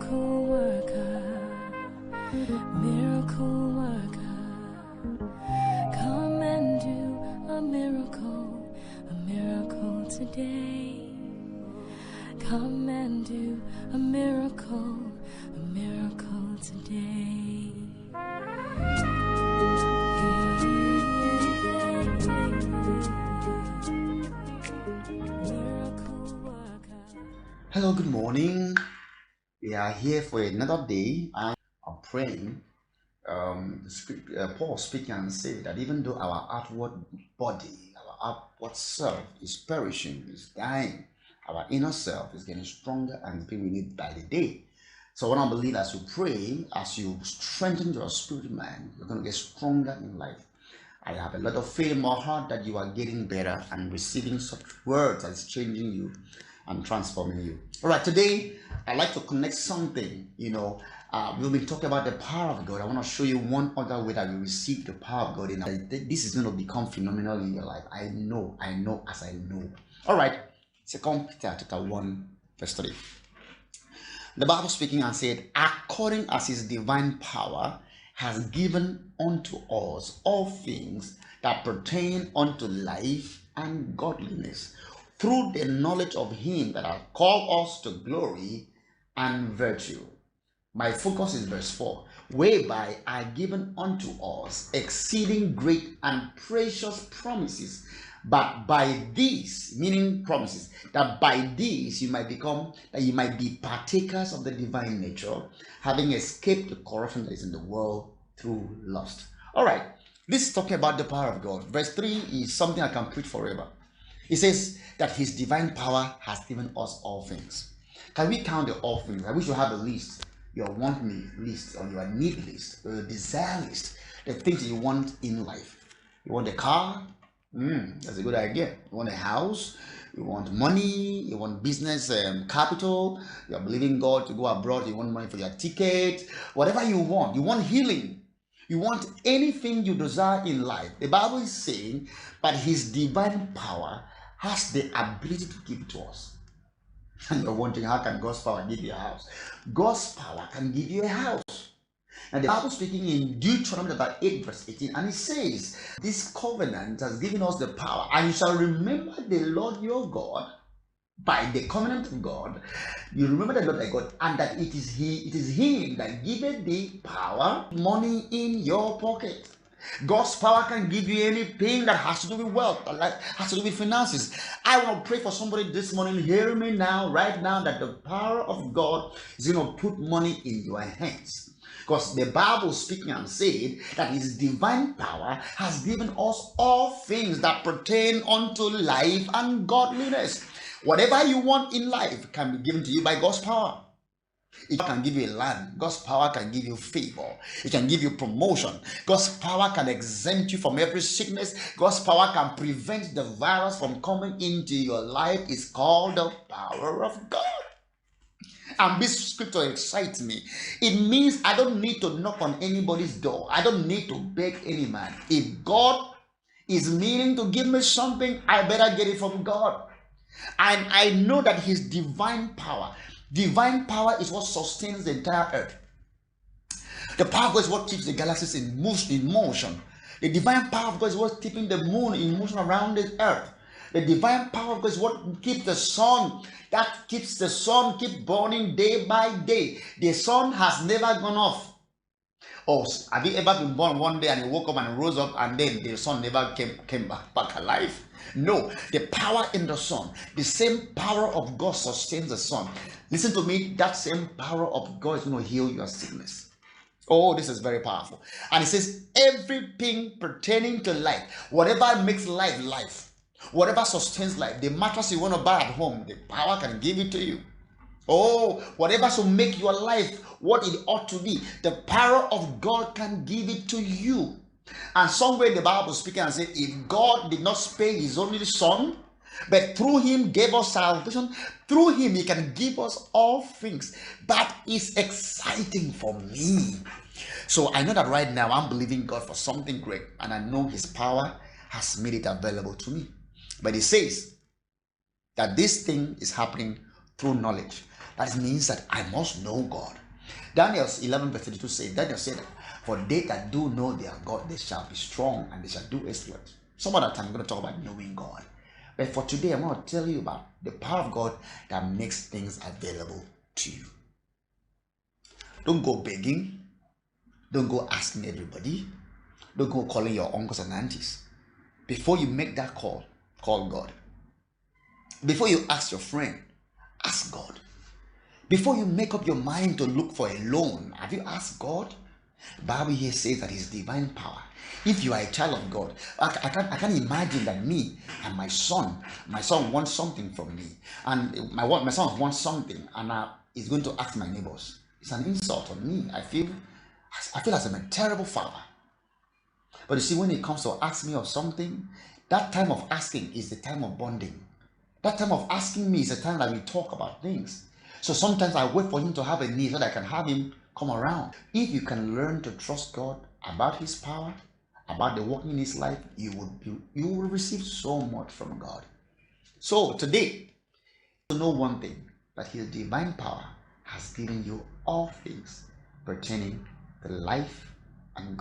Miracle worker, miracle worker, come and do a miracle today. Come and do a miracle today. Miracle worker. Hello, good morning. We are here for another day. I am praying. Paul speaking and say that even though our outward body, our outward self is perishing, is dying, our inner self is getting stronger and being renewed by the day. So what I believe, as you pray, as you strengthen your spirit man, you're going to get stronger in life. I have a lot of faith in my heart that you are getting better and receiving such words that is changing you and transforming you. All right, today I'd like to connect something. We've been talking about the power of God. I want to show you one other way that you receive the power of God in life. This is going to become phenomenal in your life. I know as I know. All right, 2 Peter chapter 1 verse 3. The Bible speaking and said, according as his divine power has given unto us all things that pertain unto life and godliness, through the knowledge of him that hath called us to glory and virtue. My focus is verse 4, whereby are given unto us exceeding great and precious promises, but by these, meaning promises, that by these you might be partakers of the divine nature, having escaped the corruption that is in the world through lust. All right, this is talking about the power of God. Verse 3 is something I can preach forever. It says that his divine power has given us all things. Can we count the all things? I wish you have a list, your want list, or your need list, or your desire list, the things that you want in life. You want a car? That's a good idea. You want a house? You want money? You want business capital? You are believing God to go abroad. You want money for your ticket. Whatever you want. You want healing. You want anything you desire in life. The Bible is saying that his divine power has the ability to give it to us. And you're wondering, how can God's power give you a house? God's power can give you a house. And the Bible speaking in Deuteronomy chapter 8 verse 18, and it says, this covenant has given us the power, and you shall remember the Lord your God. By the covenant of God, you remember the Lord thy God, and that it is him that giveth thee power, money in your pocket. God's power can give you anything that has to do with wealth, has to do with finances. I want to pray for somebody this morning, hear me now, right now, that the power of God is going to put money in your hands. Because the Bible speaking and said that his divine power has given us all things that pertain unto life and godliness. Whatever you want in life can be given to you by God's power. It can give you a land. God's power can give you favor. It can give you promotion. God's power can exempt you from every sickness. God's power can prevent the virus from coming into your life. It's called the power of God. And this scripture excites me. It means I don't need to knock on anybody's door. I don't need to beg any man. If God is meaning to give me something, I better get it from God. And I know that his divine power is what sustains the entire earth. The power of God is what keeps the galaxies in motion. The divine power of God is what keeping the moon in motion around the earth. The divine power of God is what keeps the sun, keep burning day by day. The sun has never gone off. Oh, have you ever been born one day and you woke up and rose up and then the sun never came back alive? No, the power in the sun, the same power of God sustains the sun. Listen to me, that same power of God is going to heal your sickness. Oh, this is very powerful. And it says, everything pertaining to life, whatever makes life, whatever sustains life, the mattress you want to buy at home, the power can give it to you. Oh, whatever should make your life what it ought to be, the power of God can give it to you. And somewhere the Bible speaking and said, if God did not spare his only son, but through him gave us salvation, through him he can give us all things. That is exciting for me. So I know that right now I'm believing God for something great, and I know his power has made it available to me. But it says that this thing is happening through knowledge. That means that I must know God. Daniel 11 verse 32 says, Daniel said, for they that do know their God, they shall be strong and they shall do exploits. Some other time I'm going to talk about knowing God. But for today, I'm going to tell you about the power of God that makes things available to you. Don't go begging. Don't go asking everybody. Don't go calling your uncles and aunties. Before you make that call, call God. Before you ask your friend, ask God. Before you make up your mind to look for a loan, have you asked God? The Bible here says that His divine power. If you are a child of God, I can't imagine that me and my son wants something from me, and my son wants something, and he's going to ask my neighbors. It's an insult on me. I feel as I'm a terrible father. But you see, when it comes to ask me of something, that time of asking is the time of bonding. That time of asking me is the time that we talk about things. So sometimes I wait for him to have a need so that I can have him come around. If you can learn to trust God about His power, about the working in His life, you will receive so much from God. So today, to know one thing, that His divine power has given you all things pertaining to life and God.